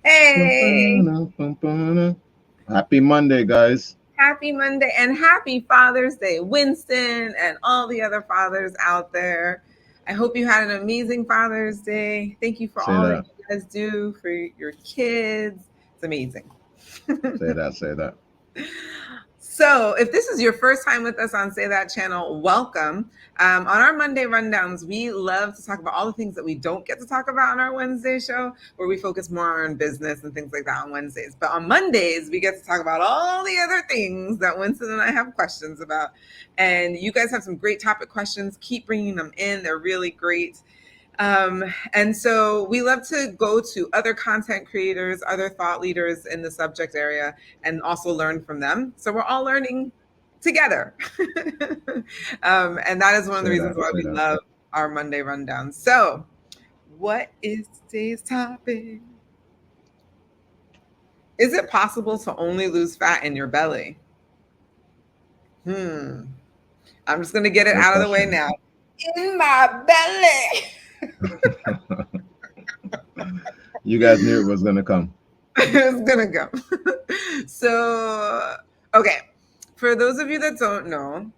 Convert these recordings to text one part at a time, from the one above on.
Hey, Happy Monday, guys. happy Monday and happy Father's Day, Winston, and all the other fathers out there. I hope you had an amazing Father's Day. Thank you for Say all that that. you guys do for your kids. It's amazing. Say that. Say that. So, if this is your first time with us on Say That channel, welcome. On our Monday rundowns, we love to talk about all the things that we don't get to talk about on our Wednesday show, where we focus more on business and things like that on Wednesdays. But on Mondays, we get to talk about all the other things that Winston and I have questions about. And you guys have some great topic questions. Keep bringing them in, they're really great. And so we love to go to other content creators, other thought leaders in the subject area, and also learn from them. So we're all learning together. And that is one of the Say that. reasons why Say we that. love our Monday rundown. So, what is today's topic? Is it possible to only lose fat in your belly? Hmm. I'm just going to get it Great out of the way question. now. In my belly. You guys knew it was gonna come. It's gonna go. So, okay. For those of you that don't know,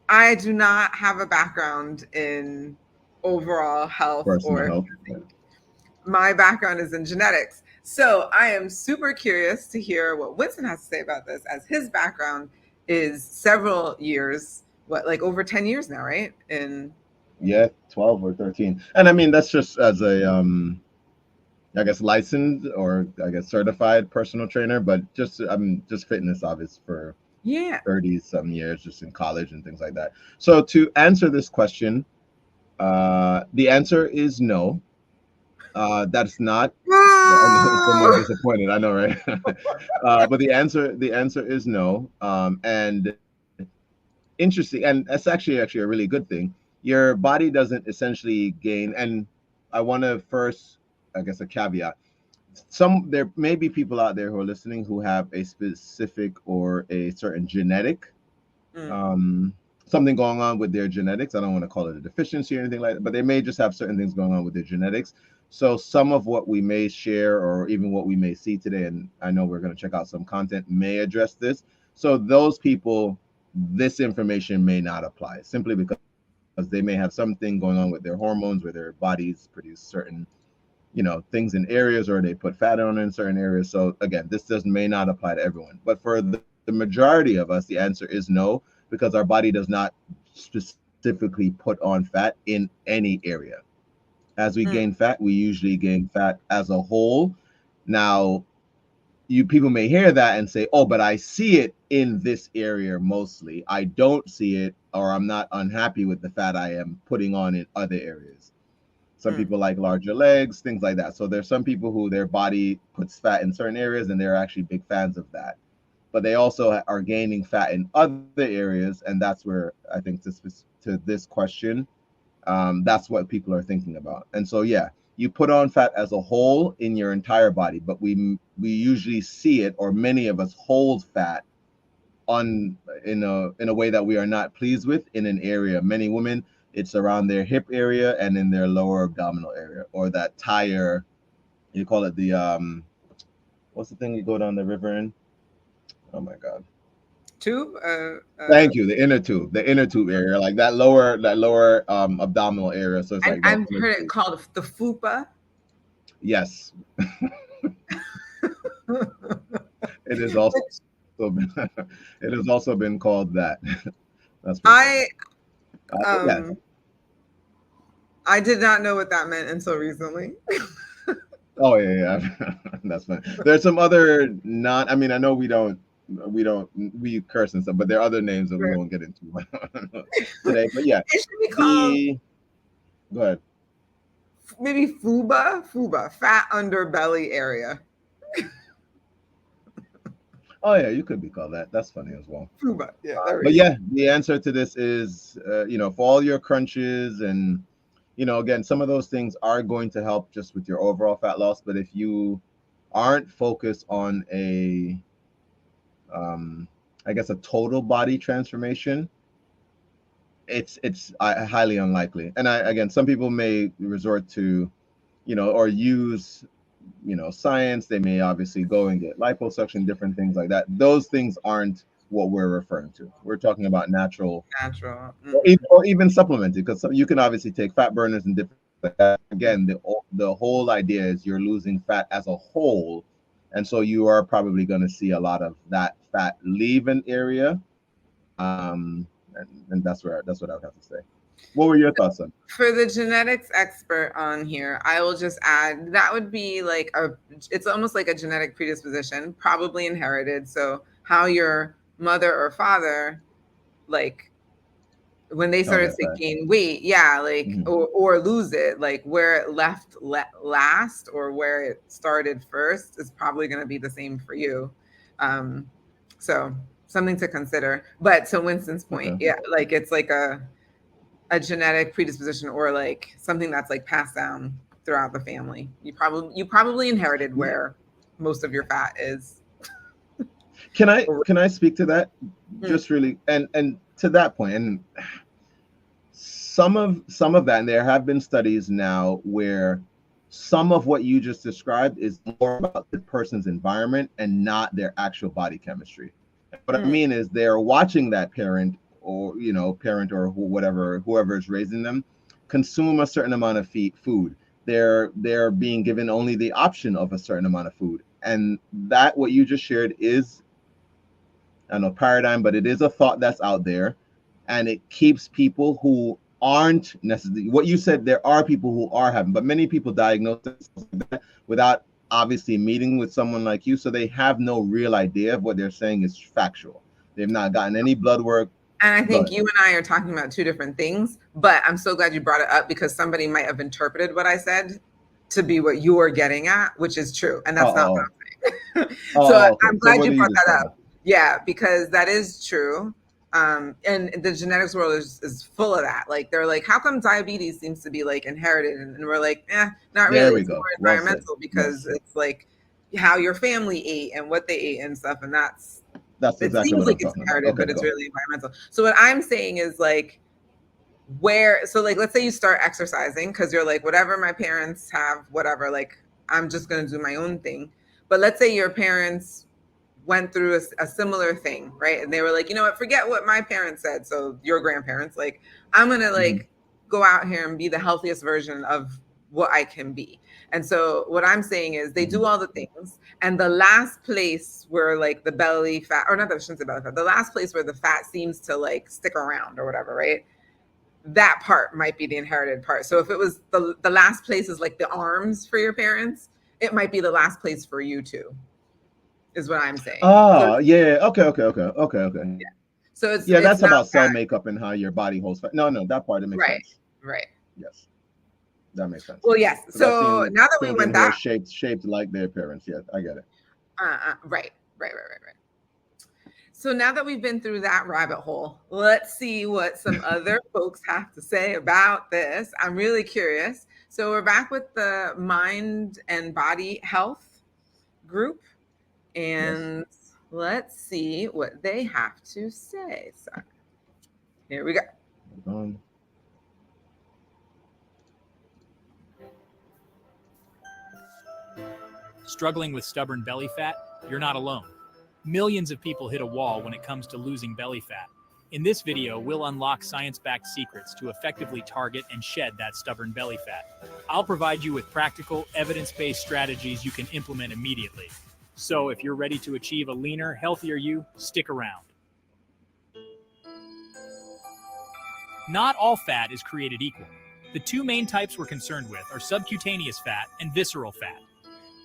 I do not have a background in overall health Personal or health. Yeah. my background is in genetics. So I am super curious to hear what Winston has to say about this, as his background is several years, what, like over 10 years now, right? In 12 or 13. And I mean that's just as a I guess licensed or I guess certified personal trainer, but just I'm just fitness obvious for yeah. 30 some years just in college and things like that. So to answer this question, the answer is no. That's not. I know someone disappointed. I know, right? But the answer is no. And interesting, and that's actually a really good thing. Your body doesn't essentially gain, and I want to first, I guess, a caveat. There may be people out there who are listening who have a specific or a certain genetic Mm, um, something going on with their genetics. I don't want to call it a deficiency or anything like that, but they may just have certain things going on with their genetics. So some of what we may share or even what we may see today, and I know we're going to check out some content, may address this. So those people, this information may not apply simply because they may have something going on with their hormones where their bodies produce certain things in areas or they put fat on in certain areas. So again, this does may not apply to everyone, but for the majority of us the answer is no, because our body does not specifically put on fat in any area. As we gain mm, fat, we usually gain fat as a whole. Now, you people may hear that and say, "Oh, but I see it in this area mostly. I don't see it, or I'm not unhappy with the fat I am putting on in other areas." Some mm, people like larger legs, things like that. So there's some people who their body puts fat in certain areas and they're actually big fans of that. But they also are gaining fat in other areas, and that's where I think to this question, that's what people are thinking about. And so yeah, you put on fat as a whole in your entire body, but we usually see it, or many of us hold fat on in a way that we are not pleased with in an area. Many women, it's around their hip area and in their lower abdominal area, or that tire. You call it the what's the thing you go down the river in? Oh my god. tube. Thank you. The inner tube area, like that lower abdominal area. So it's like that I've inner heard it tube. called the fupa. Yes, it is also been it has also been called that. That's pretty funny. I But yeah, um I did not know what that meant until recently. oh yeah, yeah. That's funny. There's some other non. I mean, I know we curse and stuff, but there are other names that we won't get into today. But yeah, It should be called the go ahead. maybe fuba, fat underbelly area. Oh yeah, you could be called that. That's funny as well. Fuba, yeah, there we But go. yeah, the answer to this is, for all your crunches and, again, some of those things are going to help just with your overall fat loss. But if you aren't focused on um, I guess, a total body transformation, it's highly unlikely. And again, some people may resort to, or use science. They may obviously go and get liposuction, different things like that. Those things aren't what we're referring to. We're talking about natural, Natural. or even supplemented, because you can obviously take fat burners and different like that. Again, the whole idea is you're losing fat as a whole, and so you are probably going to see a lot of that fat leave an area. And that's what I would have to say. What were your thoughts on? For the genetics expert on here, I will just add that would be like it's almost like a genetic predisposition, probably inherited. So how your mother or father, like when they Oh, started that's to right. gain weight, yeah, like Mhm. or lose it, like where it left last or where it started first is probably going to be the same for you. Um, so something to consider. But to Winston's point, Okay. yeah, like it's like a genetic predisposition or like something that's like passed down throughout the family. You probably inherited where most of your fat is. Can I speak to that Mm, just really, and to that point, and some of that, and there have been studies now where some of what you just described is more about the person's environment and not their actual body chemistry. What I mm, mean is they're watching that parent, or parent, or whoever is raising them, consume a certain amount of food. They're being given only the option of a certain amount of food, and that what you just shared is, I don't know, paradigm, but it is a thought that's out there, and it keeps people who aren't necessarily what you said. There are people who are having, but many people diagnose that without obviously meeting with someone like you, so they have no real idea of what they're saying is factual. They've not gotten any blood work. And I Go think ahead. you and I are talking about two different things, but I'm so glad you brought it up because somebody might have interpreted what I said to be what you are getting at, which is true. And Oh, that's not oh, what I'm saying. So okay. I'm So glad what you are you brought that describing? up. Yeah, because that is true. And the genetics world is full of that. Like they're like, how come diabetes seems to be like inherited? And we're like, not There really. we It's more go. Well said. environmental because Yes, it's like how your family ate and what they ate and stuff. And that's it exactly seems what like I'm it's talking about. inherited, Okay, but it's go. really environmental. So what I'm saying is like like let's say you start exercising because you're like, whatever my parents have, whatever, like I'm just gonna do my own thing. But let's say your parents went through a similar thing, right? And they were like, you know what, forget what my parents said. So your grandparents, like, I'm gonna Hmm. like go out here and be the healthiest version of what I can be. And so what I'm saying is they Hmm. do all the things. And the last place where like the belly fat, or not that I shouldn't say belly fat, the last place where the fat seems to like stick around or whatever, right? That part might be the inherited part. So if it was the last place is like the arms for your parents, it might be the last place for you too, is what I'm saying. So Ah, yeah. Okay, okay, okay, okay, okay. yeah. So it's Yeah, it's that's not about cell that makeup and how your body holds fat. No, no, that part, it makes right, sense. right. Yes, that makes sense. Well, yes. Because I've So seen now that we children went who are that shaped like their parents. Yeah, I get it. right, right, right, right, right. So now that we've been through that rabbit hole, let's see what some other folks have to say about this. I'm really curious. So we're back with the mind and body health group. Yes. And let's see what they have to say. So here we go. Um, Struggling with stubborn belly fat? You're not alone. Millions of people hit a wall when it comes to losing belly fat. In this video, we'll unlock science-backed secrets to effectively target and shed that stubborn belly fat. I'll provide you with practical, evidence-based strategies you can implement immediately. So if you're ready to achieve a leaner, healthier you, stick around. Not all fat is created equal. The two main types we're concerned with are subcutaneous fat and visceral fat.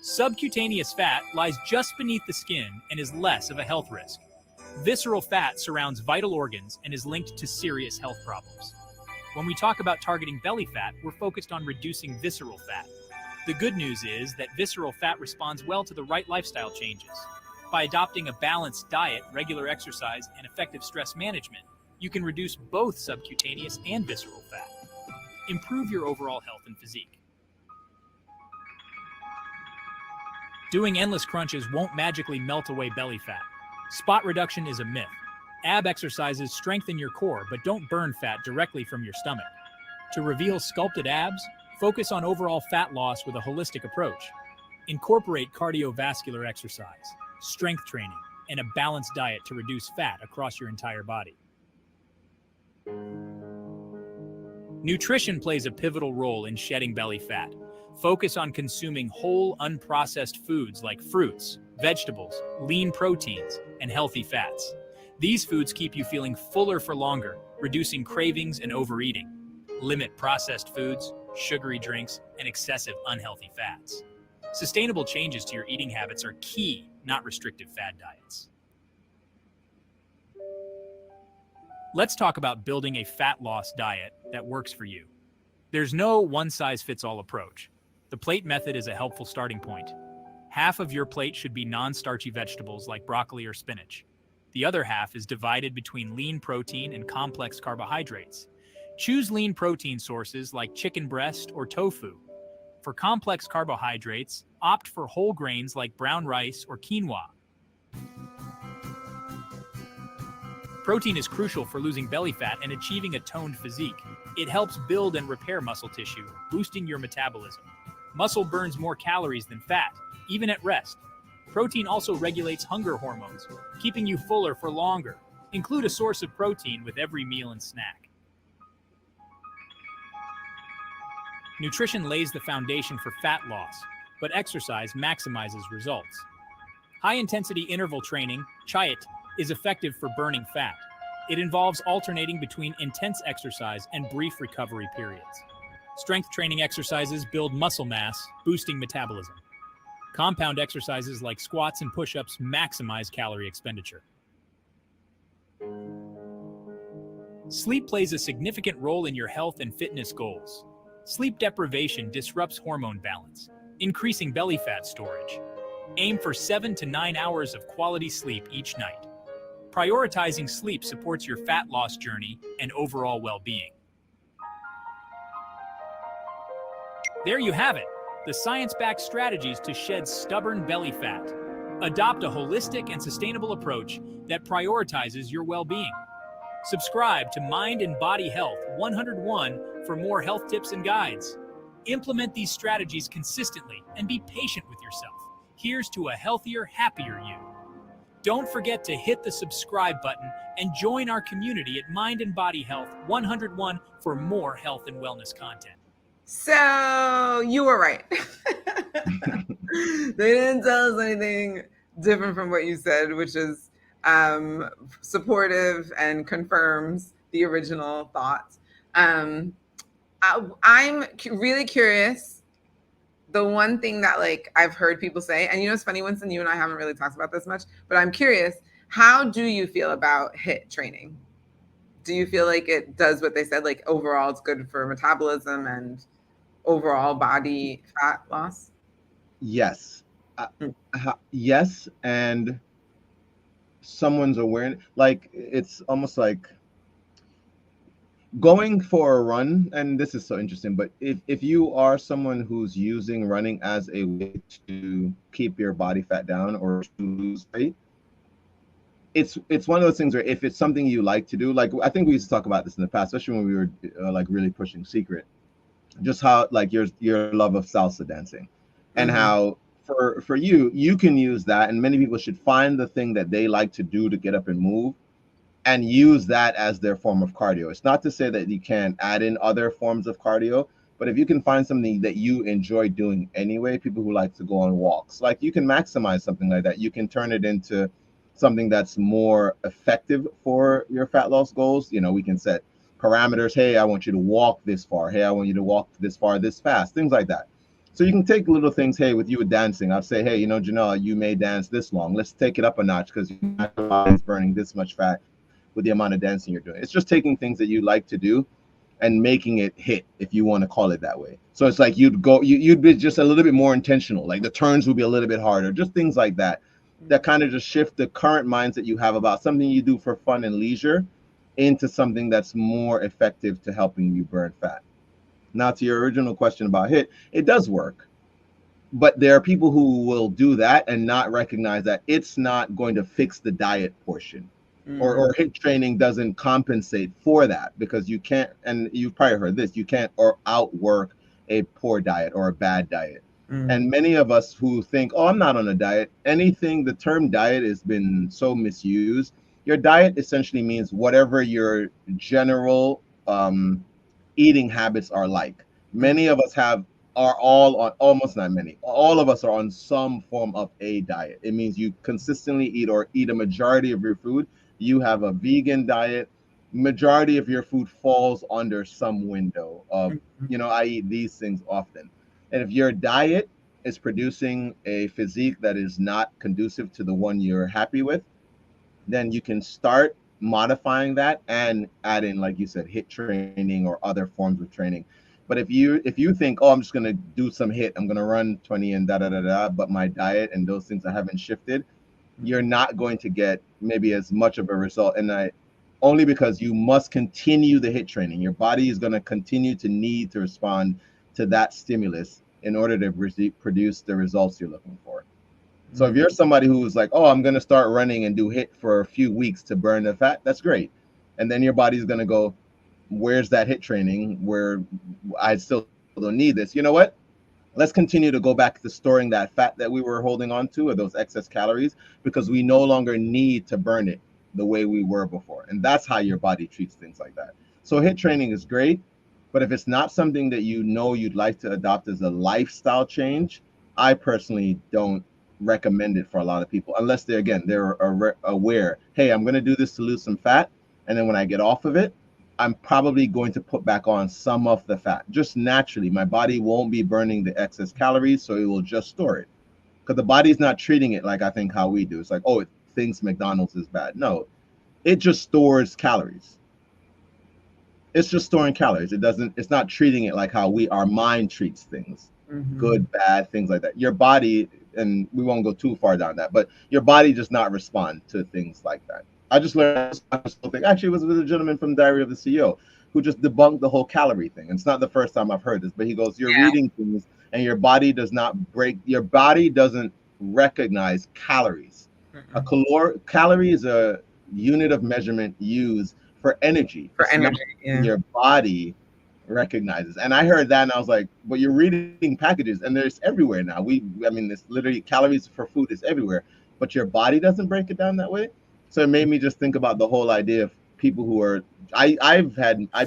Subcutaneous fat lies just beneath the skin and is less of a health risk. Visceral fat surrounds vital organs and is linked to serious health problems. When we talk about targeting belly fat, we're focused on reducing visceral fat. The good news is that visceral fat responds well to the right lifestyle changes. By adopting a balanced diet, regular exercise, and effective stress management, you can reduce both subcutaneous and visceral fat. Improve your overall health and physique. Doing endless crunches won't magically melt away belly fat. Spot reduction is a myth. Ab exercises strengthen your core but don't burn fat directly from your stomach. To reveal sculpted abs, focus on overall fat loss with a holistic approach. Incorporate cardiovascular exercise, strength training, and a balanced diet to reduce fat across your entire body. Nutrition plays a pivotal role in shedding belly fat. Focus on consuming whole, unprocessed foods like fruits, vegetables, lean proteins, and healthy fats. These foods keep you feeling fuller for longer, reducing cravings and overeating. Limit processed foods, sugary drinks, and excessive unhealthy fats. Sustainable changes to your eating habits are key, not restrictive fad diets. Let's talk about building a fat loss diet that works for you. There's no one-size-fits-all approach. The plate method is a helpful starting point. Half of your plate should be non-starchy vegetables like broccoli or spinach. The other half is divided between lean protein and complex carbohydrates. Choose lean protein sources like chicken breast or tofu. For complex carbohydrates, opt for whole grains like brown rice or quinoa. Protein is crucial for losing belly fat and achieving a toned physique. It helps build and repair muscle tissue, boosting your metabolism. Muscle burns more calories than fat, even at rest. Protein also regulates hunger hormones, keeping you fuller for longer. Include a source of protein with every meal and snack. Nutrition lays the foundation for fat loss, but exercise maximizes results. High-intensity interval training, CHIAT, is effective for burning fat. It involves alternating between intense exercise and brief recovery periods. Strength training exercises build muscle mass, boosting metabolism. Compound exercises like squats and push-ups maximize calorie expenditure. Sleep plays a significant role in your health and fitness goals. Sleep deprivation disrupts hormone balance, increasing belly fat storage. Aim for 7 to 9 hours of quality sleep each night. Prioritizing sleep supports your fat loss journey and overall well-being. There you have it, the science-backed strategies to shed stubborn belly fat. Adopt a holistic and sustainable approach that prioritizes your well-being. Subscribe to Mind and Body Health 101 for more health tips and guides. Implement these strategies consistently and be patient with yourself. Here's to a healthier, happier you. Don't forget to hit the subscribe button and join our community at Mind and Body Health 101 for more health and wellness content. So you were right. They didn't tell us anything different from what you said, which is supportive and confirms the original thoughts. I'm really curious. The one thing that I've heard people say, and it's funny, Winston, you and I haven't really talked about this much, but I'm curious, how do you feel about HIIT training? Do you feel like it does what they said, overall it's good for metabolism and overall body fat loss? Yes. Yes, and someone's awareness, it's almost like going for a run, and this is so interesting, but if you are someone who's using running as a way to keep your body fat down or to lose weight, it's one of those things where if it's something you like to do, I think we used to talk about this in the past, especially when we were really pushing Secret, just how your love of salsa dancing, and how for you can use that, and many people should find the thing that they like to do to get up and move and use that as their form of cardio. It's not to say that you can't add in other forms of cardio, but if you can find something that you enjoy doing anyway, people who like to go on walks, you can maximize something like that. You can turn it into something that's more effective for your fat loss goals. We can set parameters. Hey, I want you to walk this far. Hey, I want you to walk this far, this fast, things like that. So you can take little things. Hey, with you with dancing, I'll say, hey, Janelle, you may dance this long. Let's take it up a notch because your body's burning this much fat with the amount of dancing you're doing. It's just taking things that you like to do and making it hit, if you want to call it that way. So it's you'd be just a little bit more intentional. The turns would be a little bit harder, just things like that kind of just shift the current mindset you have about something you do for fun and leisure into something that's more effective to helping you burn fat. Now, to your original question about HIIT, it does work, but there are people who will do that and not recognize that it's not going to fix the diet portion. Or HIIT training doesn't compensate for that, because you can't, and you've probably heard this, you can't outwork a poor diet or a bad diet. And many of us who think, oh, I'm not on a diet, the term diet has been so misused. Your diet essentially means whatever your general eating habits are like. Many of us are all on, almost not many, all of us are on some form of a diet. It means you consistently eat or eat a majority of your food. You have a vegan diet. Majority of your food falls under some window of, I eat these things often. And if your diet is producing a physique that is not conducive to the one you're happy with, then you can start modifying that and add in, like you said, hit training or other forms of training. But if you think, oh, I'm just gonna do some hit, I'm gonna run 20 and da da da da, but my diet and those things I haven't shifted, you're not going to get maybe as much of a result. And only because you must continue the hit training. Your body is going to continue to need to respond to that stimulus in order to produce the results you're looking for. So if you're somebody who's like, oh, I'm going to start running and do hit for a few weeks to burn the fat, that's great. And then your body's going to go, where's that hit training where I still don't need this? You know what? Let's continue to go back to storing that fat that we were holding on to, or those excess calories, because we no longer need to burn it the way we were before. And that's how your body treats things like that. So hit training is great, but if it's not something that you'd like to adopt as a lifestyle change, I personally don't recommend it for a lot of people, unless they're aware, hey, I'm going to do this to lose some fat, and then when I get off of it, I'm probably going to put back on some of the fat. Just naturally, my body won't be burning the excess calories, so it will just store it. Because the body's not treating it like I think how we do. It's like, oh, it thinks McDonald's is bad. No, it just stores calories. It's just storing calories. It's not treating it like how our mind treats things. Good, bad, things like that. Your body, and we won't go too far down that, but your body does not respond to things like that. I just learned something. Actually, it was with a gentleman from Diary of the CEO who just debunked the whole calorie thing. And it's not the first time I've heard this, but he goes, you're reading things and your body doesn't recognize calories. Calorie is a unit of measurement used for energy. Your body recognizes. And I heard that and I was like, but you're reading packages and there's everywhere now. It's literally calories for food is everywhere, but your body doesn't break it down that way. So it made me just think about the whole idea of people who are, I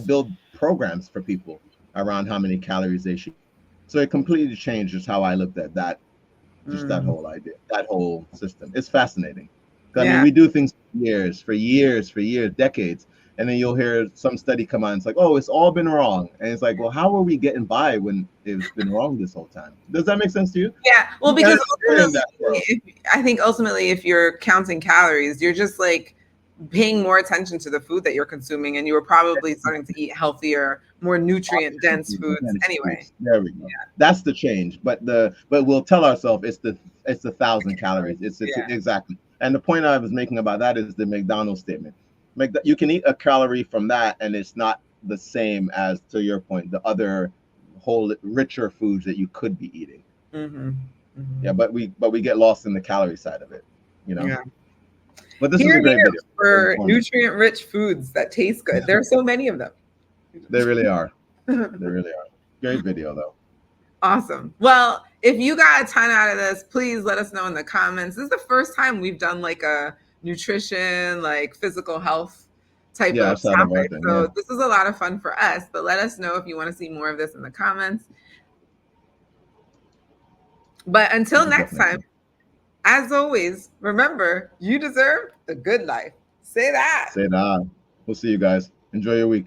build programs for people around how many calories they should. So it completely changed just how I looked at that, that whole idea, that whole system. It's fascinating. I mean, we do things for years, decades. And then you'll hear some study come on. It's like, oh, it's all been wrong. And it's like, well, how are we getting by when it's been wrong this whole time? Does that make sense to you? Yeah. Well, because I think ultimately, if you're counting calories, you're just like paying more attention to the food that you're consuming, and you were probably starting to eat healthier, more nutrient dense foods anyway. There we go. Yeah. That's the change. But we'll tell ourselves it's the 1,000 calories. It's exactly. And the point I was making about that is the McDonald's statement. You can eat a calorie from that, and it's not the same as, to your point, the other whole richer foods that you could be eating. Yeah, but we get lost in the calorie side of it, Yeah. But this is a great video for nutrient-rich foods that taste good. There are so many of them. They really are. They really are. Great video, though. Awesome. Well, if you got a ton out of this, please let us know in the comments. This is the first time we've done like a nutrition, like physical health type of topic. So this is a lot of fun for us, but let us know if you want to see more of this in the comments. But until next time, as always, remember, you deserve the good life. Say that. Say that. We'll see you guys. Enjoy your week.